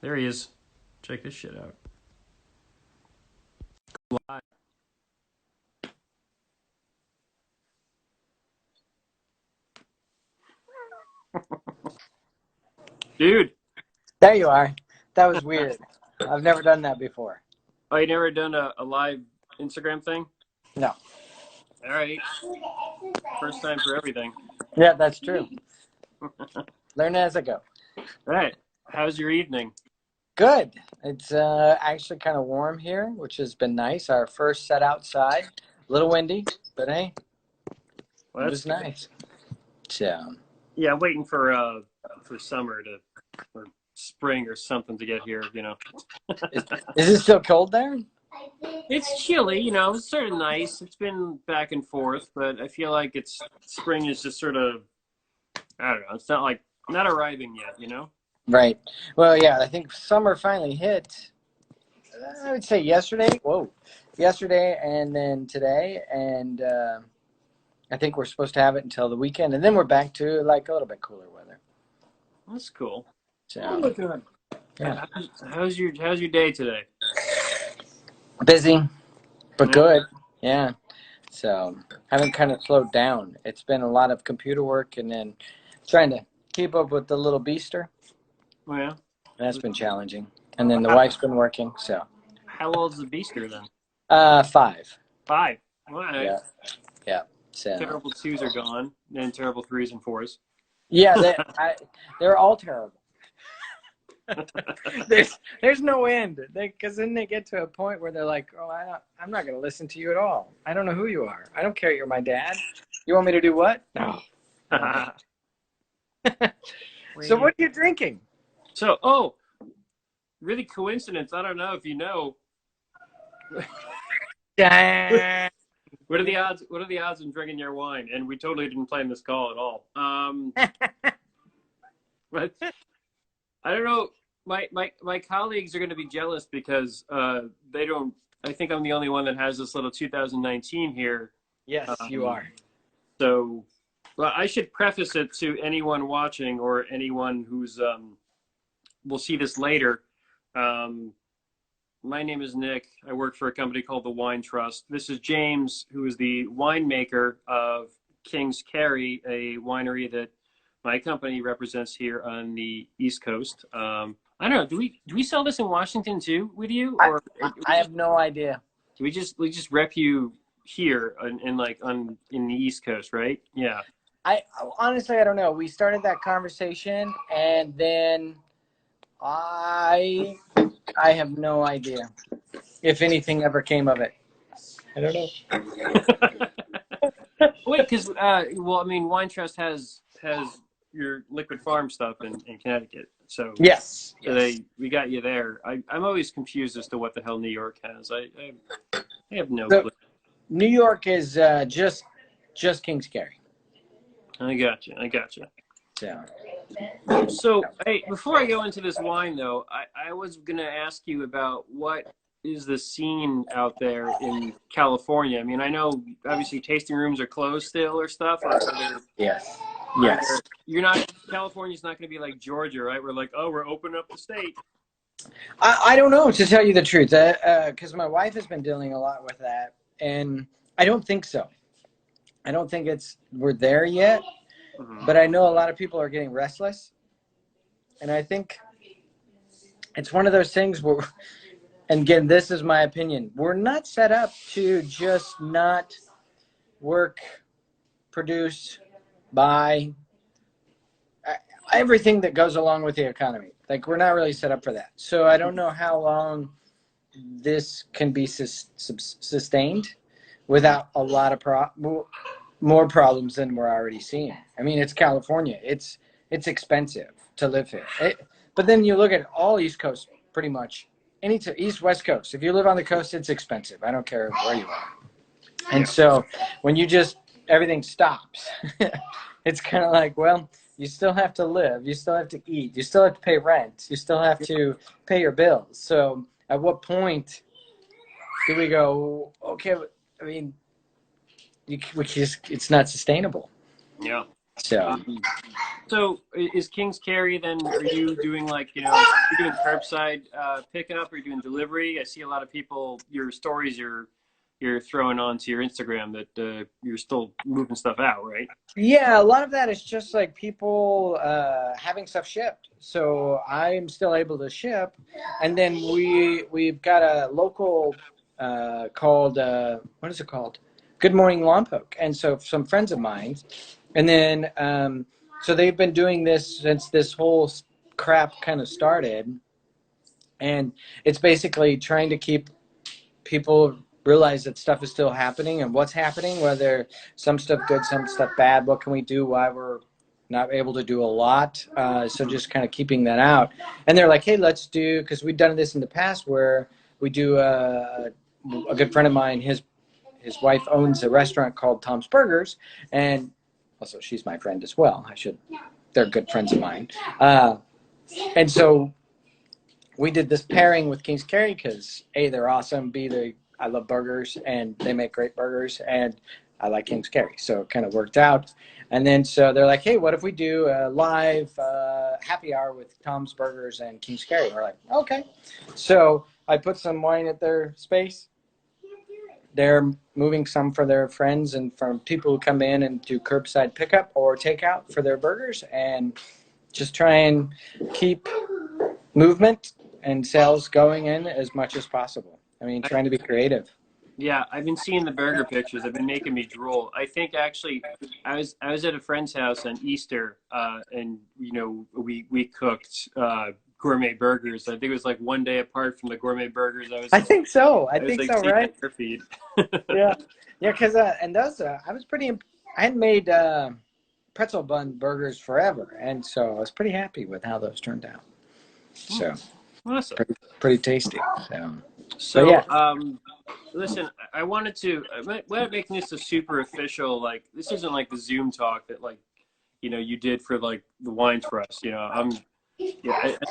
There he is. Check this shit out. Live. Dude, There you are. That was weird. I've never done that before. oh, you never done a live Instagram thing? No. All right. First time for everything. Yeah, that's true. Learn as I go. All right. How's your evening? Good. It's actually kind of warm here, which has been nice. Our first set outside. A little windy, but hey, Well, it that's was good. nice. So, Yeah, waiting for summer to or spring or something to get here. is, is it still cold there? It's chilly. It's sort of nice. It's been back and forth, but I feel like spring is just sort of I don't know. It's not arriving yet. Right. Well, yeah, I think summer finally hit. I would say yesterday. Whoa. Yesterday and then today. And I think we're supposed to have it until the weekend. And then we're back to like a little bit cooler weather. That's cool. Oh, So, look at yeah. how's your day today? Busy, but Yeah. good. Yeah. So haven't kind of slowed down. It's been a lot of computer work and then trying to keep up with the little beaster. Oh, yeah. That's been challenging. And then the How, wife's been working. So how old is the beaster then? 5. 5. All right. Yeah. Yeah. So Terrible twos are gone, and terrible threes and fours. yeah, they're all terrible. There's no end. Because then they get to a point where they're like, oh, I'm not going to listen to you at all. I don't know who you are. I don't care you're my dad. You want me to do what? No. So what are you drinking? So, really coincidence. I don't know if you know. Yeah. What are the odds? What are the odds in drinking your wine? And we totally didn't plan this call at all. But I don't know. My colleagues are going to be jealous because they don't. I think I'm the only one that has this little 2019 here. Yes, you Um, are. So, well, I should preface it to anyone watching or anyone who's will see this later. Um, my name is Nick. I work for a company called the Wine Trust. This is James, who is the winemaker of King's Carey, a winery that my company represents here on the East Coast. I don't know. Do we sell this in Washington too with you, I, or I have no idea. we just rep you here in the East Coast, right? Yeah. I honestly I don't know. We started that conversation and then I I have no idea if anything ever came of it. I don't know. Wait, because well, I mean, Wine Trust has your Liquid Farm stuff in Connecticut, so Yes. so Yes. we got you there. I'm always confused as to what the hell New York has. I have no So clue. New York is just King's Carey. I got you. I got you. So So, hey, before I go into this wine, though, I was gonna ask you about what is the scene out there in California. I mean, I know obviously tasting rooms are closed still or stuff, or yes. are Yes. there, you're not California's not gonna be like Georgia, right? We're like, oh, we're opening up the state. I don't know, to tell you the truth, because my wife has been dealing a lot with that, and I don't think so. I don't think we're there yet, Mhm. but I know a lot of people are getting restless, and I think it's one of those things where, and again, this is my opinion, we're not set up to just not work, produce, buy, everything that goes along with the economy. Like, we're not really set up for that. So I don't know how long this can be sustained without a lot of more problems than we're already seeing. I mean, it's California. It's expensive to live here. But then you look at all East Coast, pretty much. East, West Coast. If you live on the coast, it's expensive. I don't care where you are. And Yeah. so when everything stops, it's kind of like, well, you still have to live. You still have to eat. You still have to pay rent. You still have to pay your bills. So at what point do we go, okay, I mean, it's not sustainable. Yeah. So. So is King's Carey then? Are you doing like you're doing curbside pickup? Or are you doing delivery? I see a lot of people. Your stories you're throwing onto your Instagram that you're still moving stuff out, right? Yeah, a lot of that is just like people having stuff shipped. So I'm still able to ship, and then we've got a local called what is it called? Good Morning Lompoc, and so some friends of mine, and then so they've been doing this since this whole crap kind of started, and it's basically trying to keep people realize that stuff is still happening and what's happening, whether some stuff good, some stuff bad, what can we do, why we're not able to do a lot. So just kind of keeping that out. And they're like, hey, let's do, because we've done this in the past where we do a good friend of mine, his wife owns a restaurant called Tom's Burgers, and also she's my friend as well. They're good friends of mine. And so we did this pairing with King's Carey because A, they're awesome, B, I love burgers and they make great burgers, and I like King's Carey, so it kind of worked out. And then so they're like, hey, what if we do a live happy hour with Tom's Burgers and King's Carey? We're like, okay. So I put some wine at their space. They're moving some for their friends and from people who come in and do curbside pickup or takeout for their burgers, and just try and keep movement and sales going in as much as possible. I mean, trying to be creative. Yeah, I've been seeing the burger pictures. They've been making me drool. I think actually, I was at a friend's house on Easter, and we cooked gourmet burgers. I think it was like one day apart from the gourmet burgers. I think so. I think like so, right? Your feed. Yeah, yeah. Because and those I was pretty. I hadn't made pretzel bun burgers forever, and so I was pretty happy with how those turned out. So awesome. Pretty tasty. So yeah. Listen, I wanted to making this a super official, like this isn't like the Zoom talk that like you did for like the wine trust.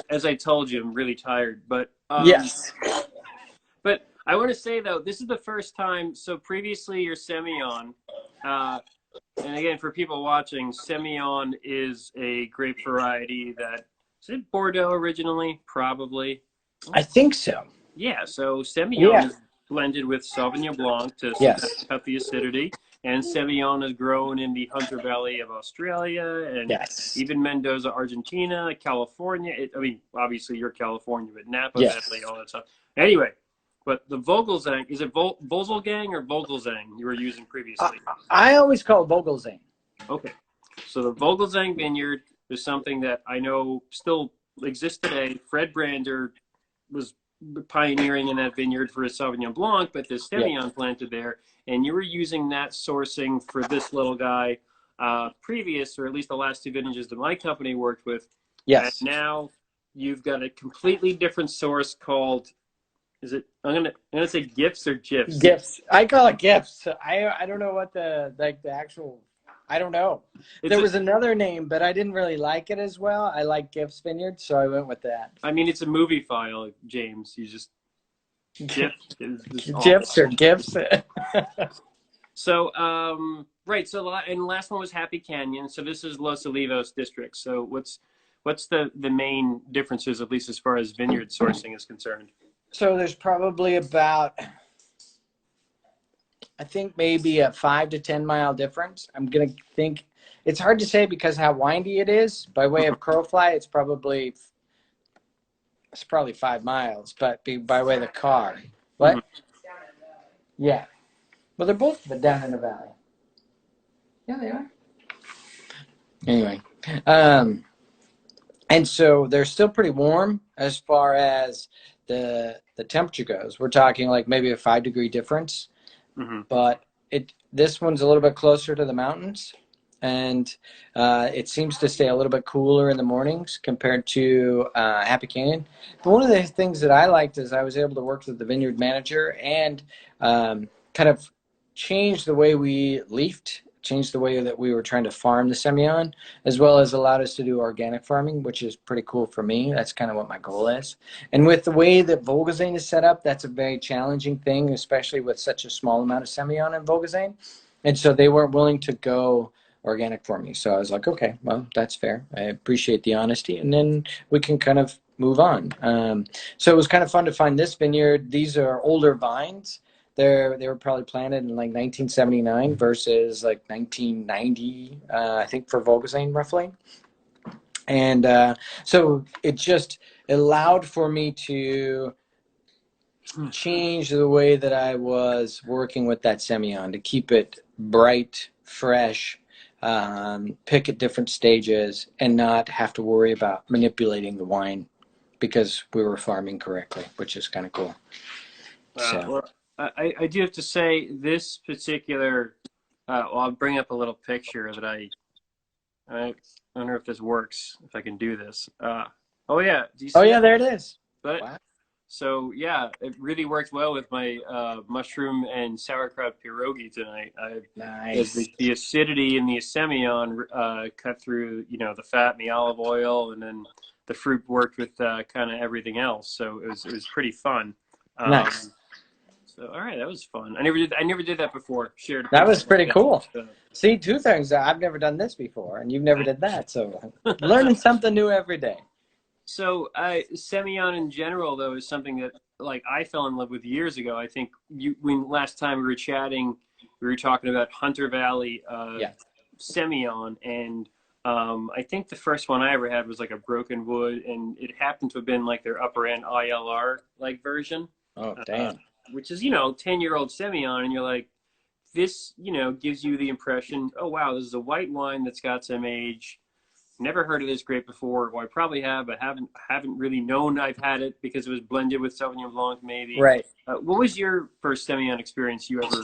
As I told you, I'm really tired, but yes. But I want to say though, this is the first time. So previously, your Semillon, and again for people watching, Semillon is a grape variety that is it Bordeaux originally, probably. I think so. Yeah, so Semillon is blended with Sauvignon Blanc to cut the acidity, and Semillon is grown in the Hunter Valley of Australia and even Mendoza, Argentina, California. Obviously you're California, but Napa Valley, all that stuff. Anyway, but the Vogelzang, is it Vogelgang or Vogelzang you were using previously? I always call it Vogelzang. Okay, so the Vogelzang vineyard is something that I know still exists today. Fred Brander was pioneering in that vineyard for his Sauvignon Blanc, but there's Semillon planted there, and you were using that sourcing for this little guy previous, or at least the last two vintages that my company worked with. Yes. And now you've got a completely different source called, I'm gonna say Gifts or GIFs? Gifts. I call it Gifts. I don't know what the actual, I don't know. There was another name, but I didn't really like it as well. I like Gifts Vineyard, so I went with that. I mean, it's a movie file, James. You just Gifts or Gifts. So, right. So, and the last one was Happy Canyon. So this is Los Olivos district. So what's the main differences, at least as far as vineyard sourcing is concerned? So there's probably about, I think maybe a 5 to 10 mile difference. I'm going to think it's hard to say because how windy it is. By way of crow fly, it's probably 5 miles, but by way of the car. What? Mm-hmm. Yeah. Well, they're both down in the valley. Yeah, they are. Anyway. And so they're still pretty warm as far as the temperature goes. We're talking like maybe a 5-degree difference. Mm-hmm. But this one's a little bit closer to the mountains, and it seems to stay a little bit cooler in the mornings compared to Happy Canyon. But one of the things that I liked is I was able to work with the vineyard manager and kind of change the way we leafed, change the way that we were trying to farm the Semillon, as well as allowed us to do organic farming, which is pretty cool for me. That's kind of what my goal is. And with the way that Vogelzang is set up, that's a very challenging thing, especially with such a small amount of Semillon in Vogelzang. And so they weren't willing to go organic for me. So I was like, okay, well, that's fair. I appreciate the honesty, and then we can kind of move on. So it was kind of fun to find this vineyard. These are older vines. They were probably planted in like 1979 versus like 1990, I think, for Volkswagen roughly. And so it just allowed for me to change the way that I was working with that Semillon to keep it bright, fresh, pick at different stages, and not have to worry about manipulating the wine because we were farming correctly, which is kind of cool. Well, I do have to say this particular. Well, I'll bring up a little picture that I don't know if this works. If I can do this. Oh yeah. Do you see yeah, there it is. But wow. So yeah, it really worked well with my mushroom and sauerkraut pierogi tonight. Nice. The acidity in the Semillon cut through, the fat and the olive oil, and then the fruit worked with kind of everything else. So it was pretty fun. Nice. So all right, that was fun. I never did that before. Shared. That was pretty cool. So. See, two things. I've never done this before, and you've never did that. So learning something new every day. So Semillon in general, though, is something that like I fell in love with years ago. I think when last time we were chatting, we were talking about Hunter Valley Semillon, and I think the first one I ever had was like a Broken Wood, and it happened to have been like their upper end ILR like version. Oh damn! Which is 10-year-old Semillon, and you're like, this gives you the impression, oh wow, this is a white wine that's got some age. Never heard of this grape before. Well, I probably have, but haven't really known I've had it because it was blended with Sauvignon Blanc, maybe. Right. What was your first Semillon experience you ever?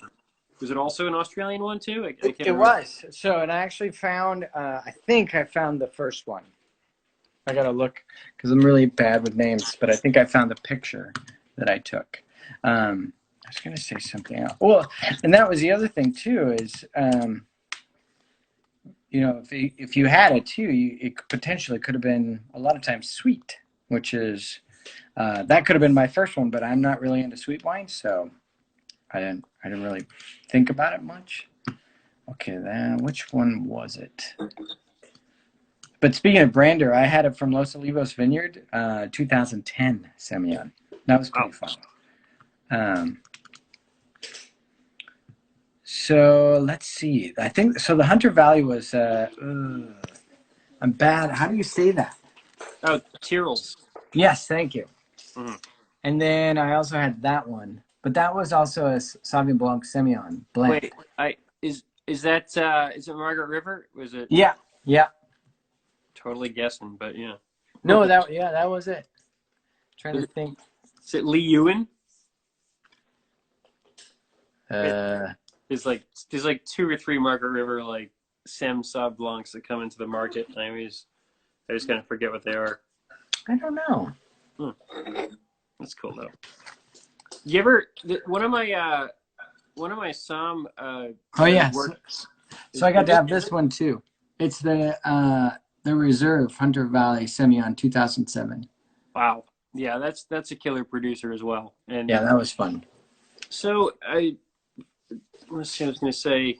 Was it also an Australian one too? It was. So, and I actually found. I think I found the first one. I gotta look because I'm really bad with names, but I think I found the picture that I took. I was gonna say something else. Well, and that was the other thing too is. If you had it too, it potentially could have been a lot of times sweet, which is that could have been my first one. But I'm not really into sweet wine, so I didn't really think about it much. Okay, then which one was it? But speaking of Brander, I had it from Los Olivos Vineyard, 2010 Semillon. That was pretty fun. So let's see. I think so. The Hunter Valley was. I'm bad. How do you say that? Oh, Tyrrell's. Yes, thank you. Mm-hmm. And then I also had that one, but that was also a Sauvignon Blanc Semillon blend. Wait, is that is it Margaret River? Was it? Yeah. Totally guessing, but yeah. No, that was it. Trying to think. Is it Lee Ewan? There's like 2 or 3 Margaret River like Sem Sauv Blancs that come into the market. And I just kind of forget what they are. I don't know. That's cool though. You ever one of my Somm oh yeah. So I got to have this one too. It's the Reserve Hunter Valley Semillon 2007. Wow. Yeah, that's a killer producer as well. And yeah, that was fun. So let's see, I was going to say,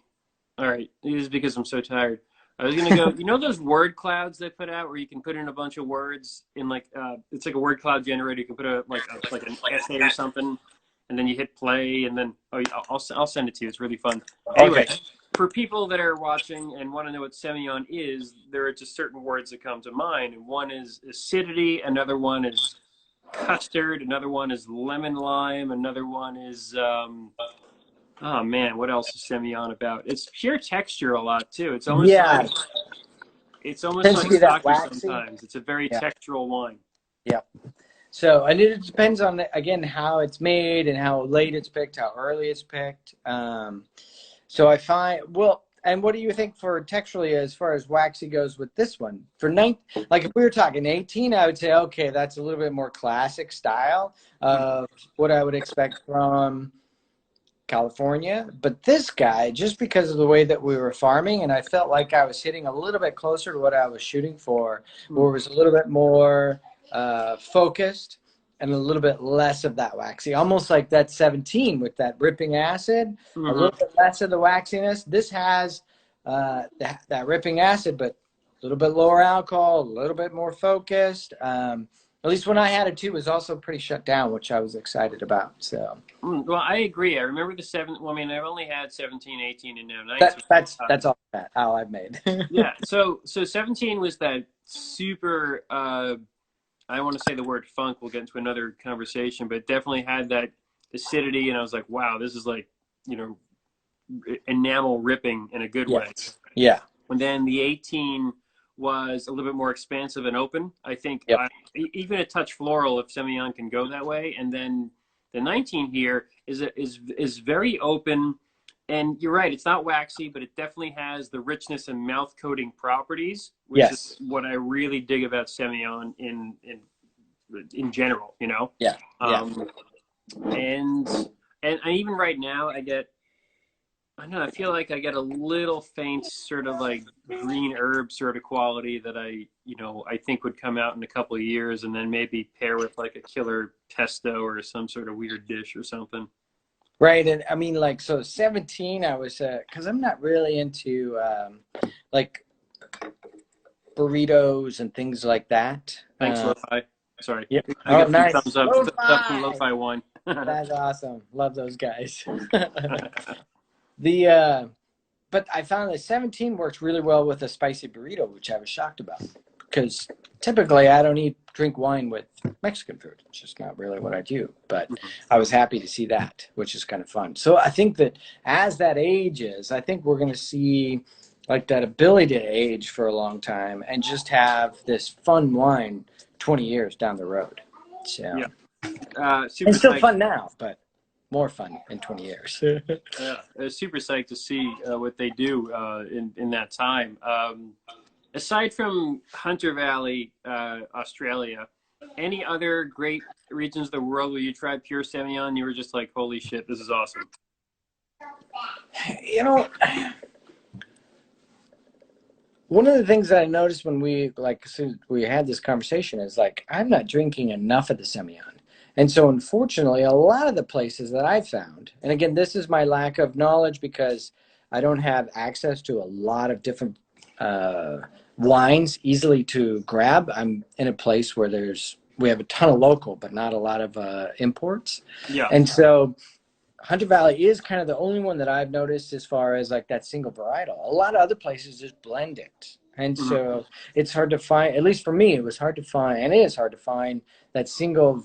all right, this is because I'm so tired. I was going to go, those word clouds they put out where you can put in a bunch of words in like, it's like a word cloud generator. You can put an essay or something, and then you hit play, and then, I'll send it to you. It's really fun. Anyway, for people that are watching and want to know what Semillon is, there are just certain words that come to mind. And one is acidity, another one is custard, another one is lemon lime, another one is, oh man, what else is Semillon about? It's pure texture a lot too. It's almost like sake sometimes. It's a very textural wine. Yeah. So, and it depends on again how it's made and how late it's picked, how early it's picked. So I find and what do you think for texturally as far as waxy goes with this one? For like if we were talking 18, I would say okay, that's a little bit more classic style of what I would expect from California. But this guy, just because of the way that we were farming, and I felt like I was hitting a little bit closer to what I was shooting for, where it was a little bit more focused and a little bit less of that waxy, almost like that 17 with that ripping acid, a little bit less of the waxiness. This has that ripping acid, but a little bit lower alcohol, a little bit more focused. At least when I had it too, it was also pretty shut down, which I was excited about. So Well, I agree. I remember the seven. Well, I mean, I've only had 17, 18, and now 19. that's all I've made. Yeah. So 17 was that super. I don't want to say the word funk. We'll get into another conversation, but it definitely had that acidity, and I was like, wow, this is like, enamel ripping in a good way. Yeah. And then the 18 was a little bit more expansive and open. I think even a touch floral if Semillon can go that way. And then the 19 here is very open. And you're right, it's not waxy, but it definitely has the richness and mouth coating properties, which is what I really dig about Semillon in general, Yeah. And even right now I know, I feel like I get a little faint sort of like green herb sort of quality that I think would come out in a couple of years, and then maybe pair with like a killer pesto or some sort of weird dish or something. Right. And I mean, like, so 17, I was, cause I'm not really into, like burritos and things like that. Thanks, Lo-Fi. Sorry. Yep. I got nice. Thumbs up. Stuff from Lo-Fi One. That's awesome. Love those guys. But I found that 17 works really well with a spicy burrito, which I was shocked about, because typically I don't drink wine with Mexican food. It's just not really what I do. But I was happy to see that, which is kind of fun. So I think that as that ages, I think we're going to see like that ability to age for a long time and just have this fun wine 20 years down the road. So it's still fun now, but more fun in 20 years. Yeah, super psyched to see what they do in that time. Aside from Hunter Valley, Australia, any other great regions of the world where you tried pure Semillon, you were just like, holy shit, this is awesome? One of the things that I noticed when we had this conversation is like, I'm not drinking enough of the Semillon. And so unfortunately, a lot of the places that I found, and again, this is my lack of knowledge because I don't have access to a lot of different wines easily to grab. I'm in a place where we have a ton of local, but not a lot of imports. Yeah. And so Hunter Valley is kind of the only one that I've noticed as far as like that single varietal. A lot of other places just blend it. And so it's hard to find, at least for me, it was hard to find, and it is hard to find that single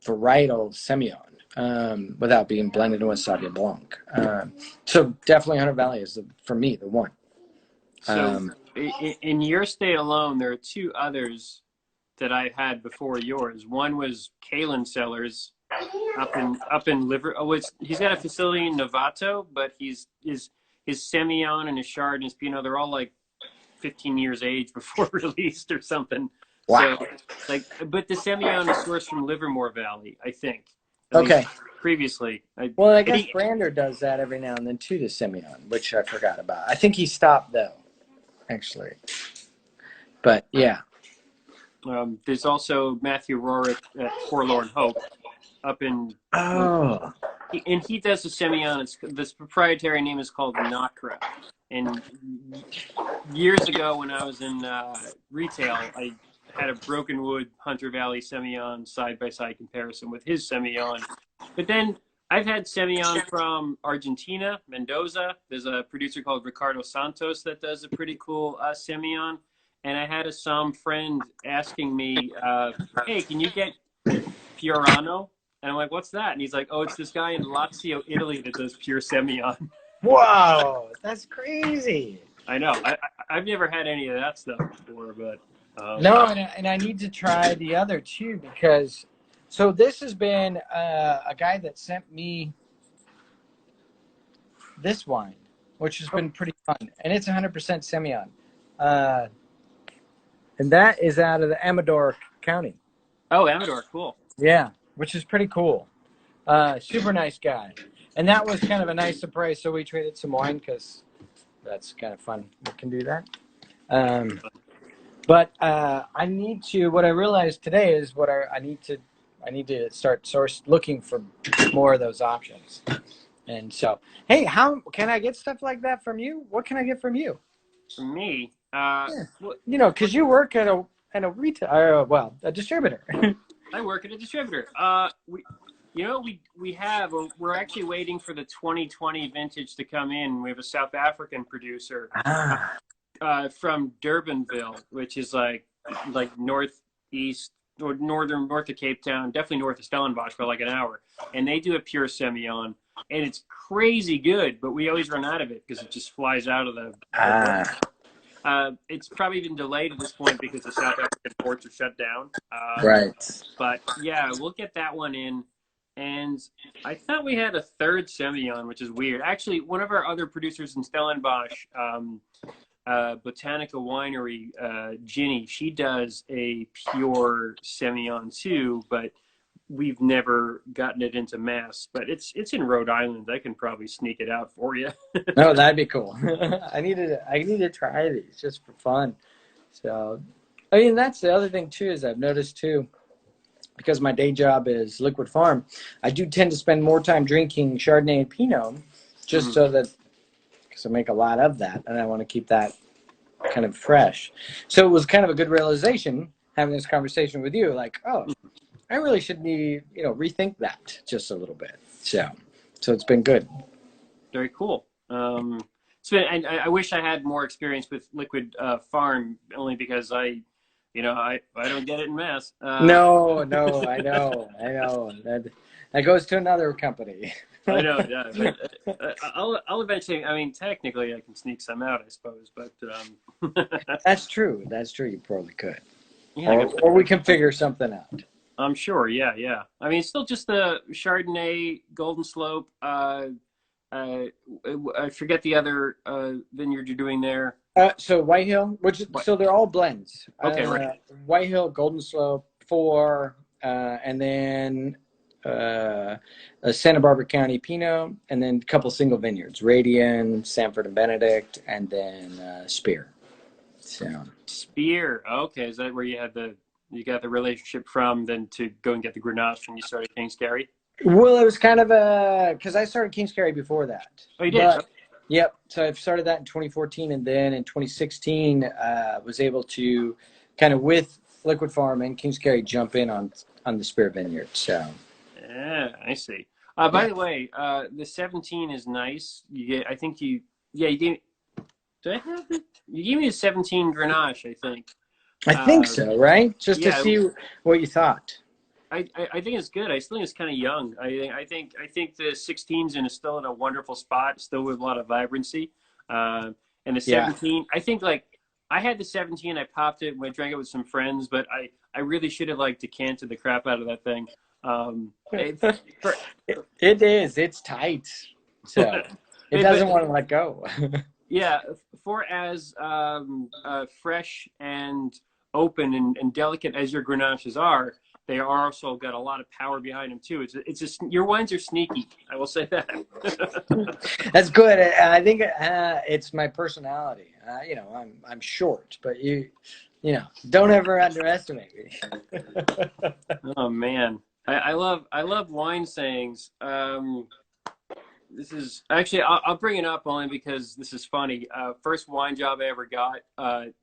varietal Semillon without being blended with Sauvignon Blanc. So definitely Hunter Valley is, for me, the one. So in your state alone, there are two others that I had before yours. One was Kalen Cellars up in Liverpool. Oh, he's got a facility in Novato, but his Semillon and his Chard and his Pinot, they're all like 15 years age before released or something. Wow. So, but the Semillon is sourced from Livermore Valley, I think. Okay. Previously. I guess Brander does that every now and then too, the Semillon, which I forgot about. I think he stopped though, actually. But yeah. There's also Matthew Rorick at Forlorn Hope up in. Oh. And he does the Semillon. This proprietary name is called Nakra. And years ago when I was in retail, I had a Broken Wood Hunter Valley Semillon side-by-side comparison with his Semillon. But then I've had Semillon from Argentina, Mendoza. There's a producer called Ricardo Santos that does a pretty cool Semillon. And I had a Somm friend asking me, hey, can you get Fiorano? And I'm like, what's that? And he's like, oh, it's this guy in Lazio, Italy that does pure Semillon. Wow, that's crazy. I know. I've never had any of that stuff before, but no, and I need to try the other too, because so this has been a guy that sent me this wine, which has been pretty fun, and it's 100% Semillon, and that is out of the Amador County. Oh, Amador, cool. Yeah, which is pretty cool. Super nice guy, and that was kind of a nice surprise. So we traded some wine because that's kind of fun. We can do that. But I need to. What I realized today is I need to start looking for more of those options. And so, hey, how can I get stuff like that from you? What can I get from you? For me, Yeah. well, You know, because you work at a retail, well, a distributor. I work at a distributor. We're actually waiting for the 2020 vintage to come in. We have a South African producer Ah, from Durbanville, which is like northeast or north of Cape Town, definitely north of Stellenbosch by like an hour. And they do a pure Semillon, and it's crazy good. But we always run out of it because it just flies out of the port. ah, It's probably been delayed at this point because the South African ports are shut down. right. But yeah, we'll get that one in. And I thought we had a third Semillon, which is weird. Actually, one of our other producers in Stellenbosch, Botanica Winery, Ginny, she does a pure Semillon too, but we've never gotten it into mass. But it's in Rhode Island. I can probably sneak it out for you. No, that'd be cool. I need to try these just for fun. So, I mean, that's the other thing too, is I've noticed too, because my day job is Liquid Farm, I do tend to spend more time drinking Chardonnay and Pinot, just so that, because I make a lot of that, and I want to keep that kind of fresh. So it was kind of a good realization having this conversation with you, like, oh, I really should rethink that just a little bit. So it's been good. Very cool. I wish I had more experience with Liquid Farm, only because I don't get it in mass. No, I know. That goes to another company. I know, yeah. But I'll eventually. I mean, technically, I can sneak some out, I suppose. But That's true. That's true. You probably could, yeah, or we can figure something out. I'm sure. Yeah, yeah. I mean, it's still just the Chardonnay, Golden Slope. I forget the other vineyard you're doing there. So White Hill, so they're all blends. Okay, right. White Hill, Golden Slope, and then Santa Barbara County Pinot, and then a couple single vineyards: Radian, Sanford and Benedict, and then Spear. So Spear. Okay, is that where you got the relationship from? Then to go and get the Grenache when you started King's Carey. well, it was kind of because I started King's Carey before that. Oh, you did. Yep. So I started that in 2014, and then in 2016, was able to kind of with Liquid Farm and Kings Carey jump in on the Spear Vineyard. So Yeah, I see. By the way, the 17 is nice. I think you gave. Do I have it? You gave me a 17 Grenache, I think. I think so, right? Just to Yeah, see what you thought. I think it's good. I still think it's kind of young. I think the 16's still in a wonderful spot, still with a lot of vibrancy. And the 17, I think I had the 17. I popped it when I drank it with some friends, but I really should have decanted the crap out of that thing. It is. It's tight, so it doesn't want to let go. Yeah, for as fresh and open and delicate as your Grenaches are, they are also got a lot of power behind them too. It's just your wines are sneaky. I will say that. That's good. I think it's my personality. I'm short, but you don't ever underestimate me. Oh man, I love wine sayings. This is actually I'll bring it up only because this is funny. First wine job I ever got.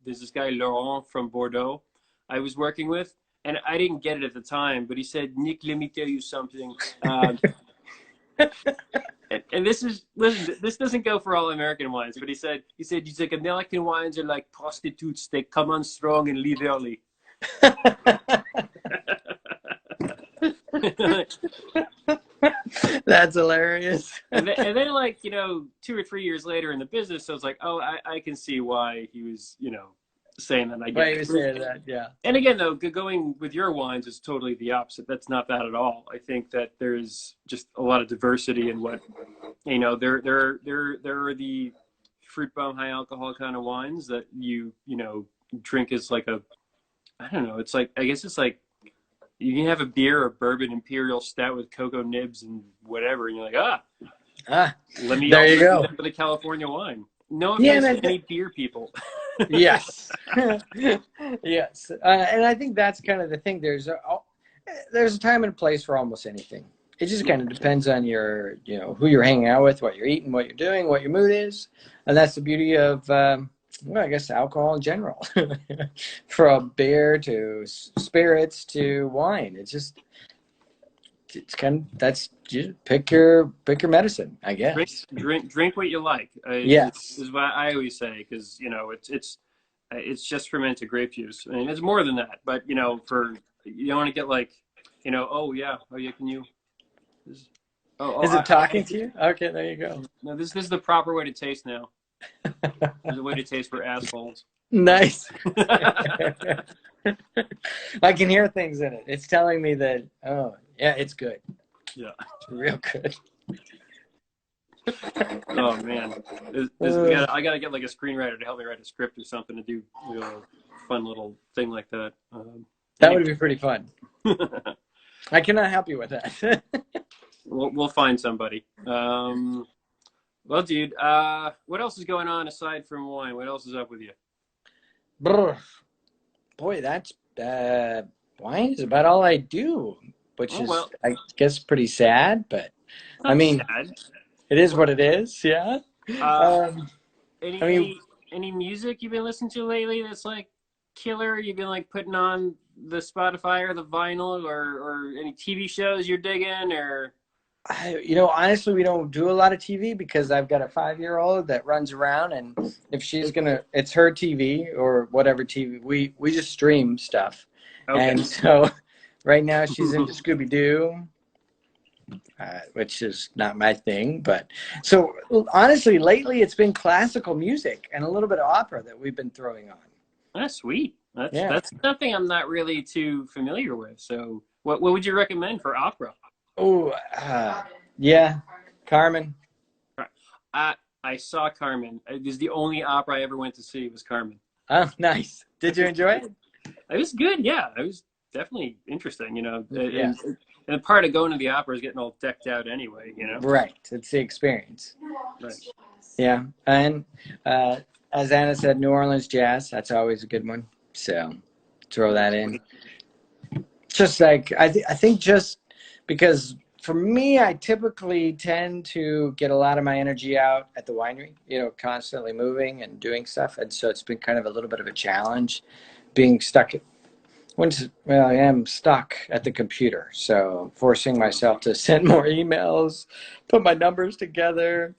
There's this guy Laurent from Bordeaux I was working with. And I didn't get it at the time, but he said, "Nick, let me tell you something." And this doesn't go for all American wines, but he said he's like, American wines are like prostitutes; they come on strong and leave early. That's hilarious. And then 2 or 3 years later in the business, I was like, oh, I can see why he was saying that. I get Why he was saying that, yeah. And again, though, going with your wines is totally the opposite. That's not that at all. I think that there's just a lot of diversity in what there are the fruit bomb high alcohol kind of wines that you drink as I don't know. It's I guess it's like you can have a beer or bourbon imperial stout with cocoa nibs and whatever, and you're like, let me there you go for the California wine. No offense to any beer people. Yes. Yes. And I think that's kind of the thing. There's a time and a place for almost anything. it just kind of depends on your, who you're hanging out with, what you're eating, what you're doing, what your mood is. And that's the beauty of, I guess alcohol in general, from beer to spirits to wine. It's kind of, that's, you pick your medicine, I guess. Drink what you like. Yes. Is what I always say, because it's just fermented grape juice. I mean, it's more than that, but you don't want to get like, oh yeah, can you? Is It talking to you? Okay, there you go. No, this is the proper way to taste now. There's a way to taste for assholes. Nice. I can hear things in it. It's telling me that, oh, yeah, it's good. Yeah. It's real good. Oh, man. I got to get like a screenwriter to help me write a script or something to do a fun little thing like that. That would be pretty fun. I cannot help you with that. We'll find somebody. Well, dude, what else is going on aside from wine? What else is up with you? Boy, that's wine is about all I do, which is, I guess, pretty sad. But I mean, sad. It is what it is. Yeah. Any music you've been listening to lately that's like killer? You've been like putting on the Spotify or the vinyl, or any TV shows you're digging, or? Honestly, we don't do a lot of TV because I've got a 5-year-old that runs around, and if she's it's her TV or whatever TV, we just stream stuff. Okay. And so right now she's into Scooby-Doo, which is not my thing. But so honestly, lately it's been classical music and a little bit of opera that we've been throwing on. That's sweet. That's something I'm not really too familiar with. So what would you recommend for opera? Oh, yeah, Carmen. I saw Carmen. It was the only opera I ever went to see was Carmen. Oh, nice. Did you enjoy it? It was good, yeah. It was definitely interesting, Yeah. And part of going to the opera is getting all decked out anyway, Right. It's the experience. Right. Yeah. And as Anna said, New Orleans jazz, that's always a good one. So throw that in. Just like, I think just because for me, I typically tend to get a lot of my energy out at the winery, constantly moving and doing stuff. And so it's been kind of a little bit of a challenge being stuck. I am stuck at the computer. So forcing myself to send more emails, put my numbers together,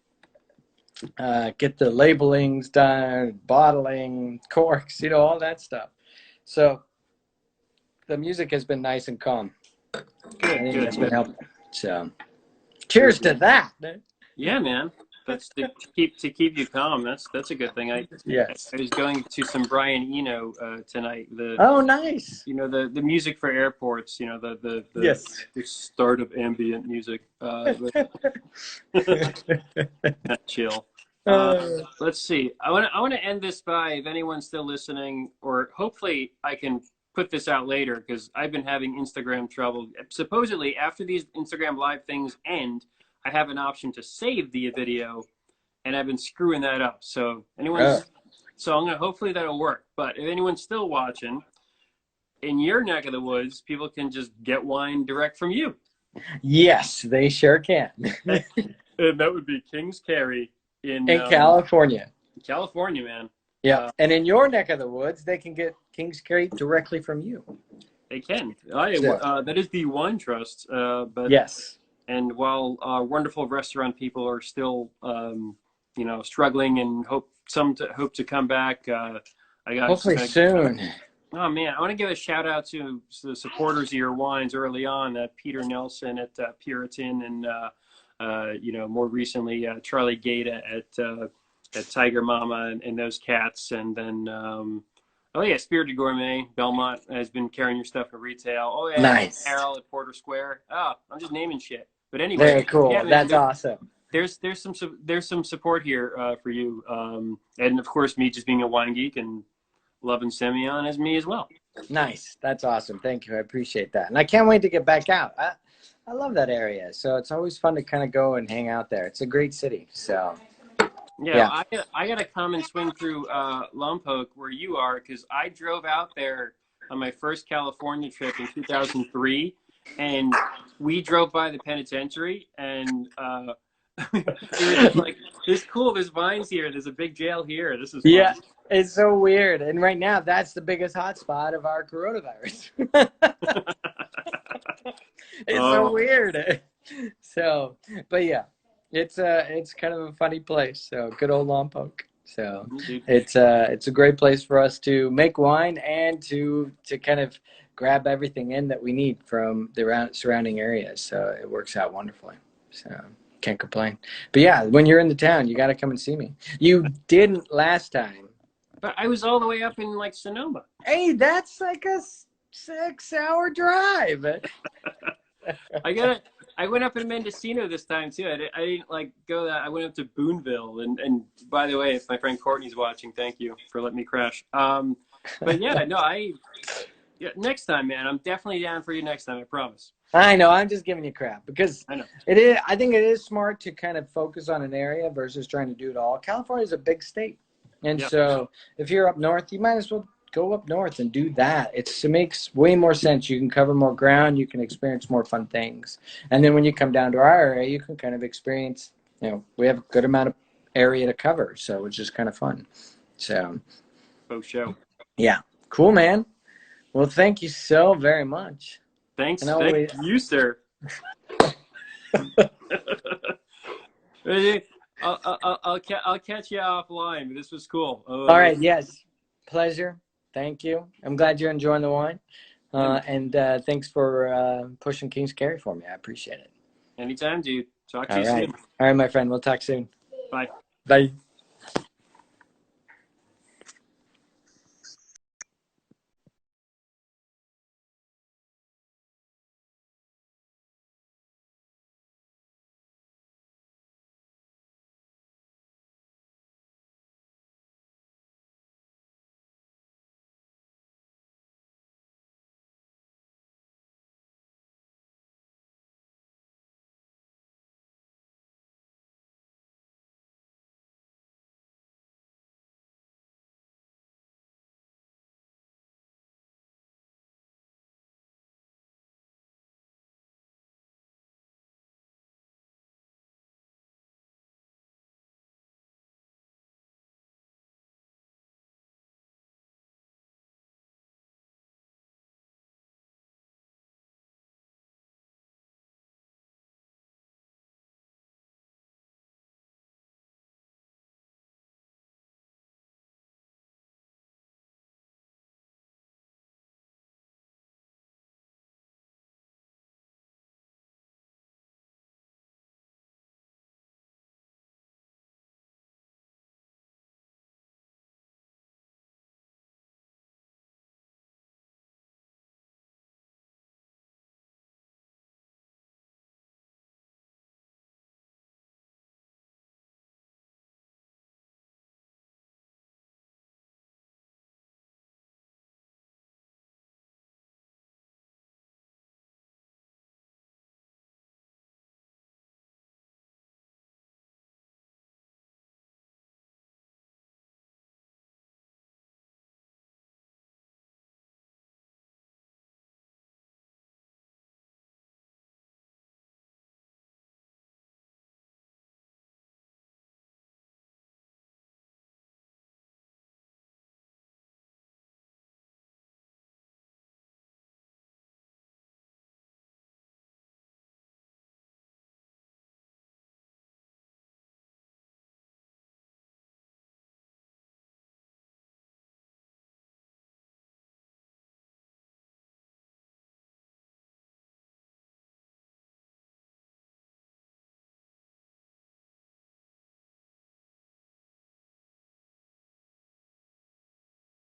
get the labelings done, bottling, corks, all that stuff. So the music has been nice and calm. Good. It's been helping. So, cheers to that. Yeah, man. That's to keep you calm. That's a good thing. I was going to some Brian Eno tonight. Oh, nice. The music for airports. The start of ambient music. Chill. Let's see. I want to end this by, if anyone's still listening, or hopefully I can put this out later, because I've been having Instagram trouble. Supposedly, after these Instagram live things end, I have an option to save the video, and I've been screwing that up. So hopefully that'll work. But if anyone's still watching, in your neck of the woods, people can just get wine direct from you. Yes, they sure can. And that would be King's Carey in California. California, man. Yeah, and in your neck of the woods, they can get King's Carey directly from you. They can. That is the Wine Trust. But yes. And while wonderful restaurant people are still, struggling and hope to come back, I got hopefully soon. Oh man, I want to give a shout out to the supporters of your wines early on. Peter Nelson at Puritan, and more recently Charlie Gata at Tiger Mama and those cats, and then Spirited Gourmet Belmont has been carrying your stuff in retail. Oh yeah, nice. Carol at Porter Square. I'm just naming shit. But anyway, very cool. Yeah, that's awesome. There's some support here for you, and of course me just being a wine geek and loving Semillon as me as well. Nice, that's awesome. Thank you, I appreciate that, and I can't wait to get back out. I love that area, so it's always fun to kind of go and hang out there. It's a great city, so. Yeah. I got to come and swing through Lompoc where you are, because I drove out there on my first California trip in 2003, and we drove by the penitentiary, and we were just like, "This is cool. There's vines here. There's a big jail here. This is Yeah, fun." it's so weird. And right now, that's the biggest hotspot of our coronavirus. It's so Oh, weird. So, but yeah, it's kind of a funny place. So good old Lompoc. So dude. it's a great place for us to make wine and to kind of grab everything in that we need from the surrounding areas. So it works out wonderfully. So can't complain. But yeah, when you're in the town, you got to come and see me. You didn't last time. But I was all the way up in like Sonoma. Hey, that's like a 6-hour drive. I got I went up in Mendocino this time too. I didn't like go that. I went up to Boonville, and by the way, if my friend Courtney's watching, thank you for letting me crash. But yeah, no, yeah, next time, man, I'm definitely down for you next time. I promise. I know. I'm just giving you crap because I know. it is. I think it is smart to kind of focus on an area versus trying to do it all. California is a big state, and Yeah. so if you're up north, you might as well go up north and do that. It makes way more sense. You can cover more ground. You can experience more fun things, and then when you come down to our area, you can kind of experience. You know, we have a good amount of area to cover, so it's just kind of fun. So, Post show. yeah, cool, man. Well, thank you so very much. And Thank always. you, sir. I'll catch you offline. This was cool. All right. Yes. Pleasure. Thank you. I'm glad you're enjoying the wine. Yeah, And thanks for pushing King's Carry for me. I appreciate it. anytime, dude. Talk to All you right. soon. All right, my friend. We'll talk soon. Bye. Bye.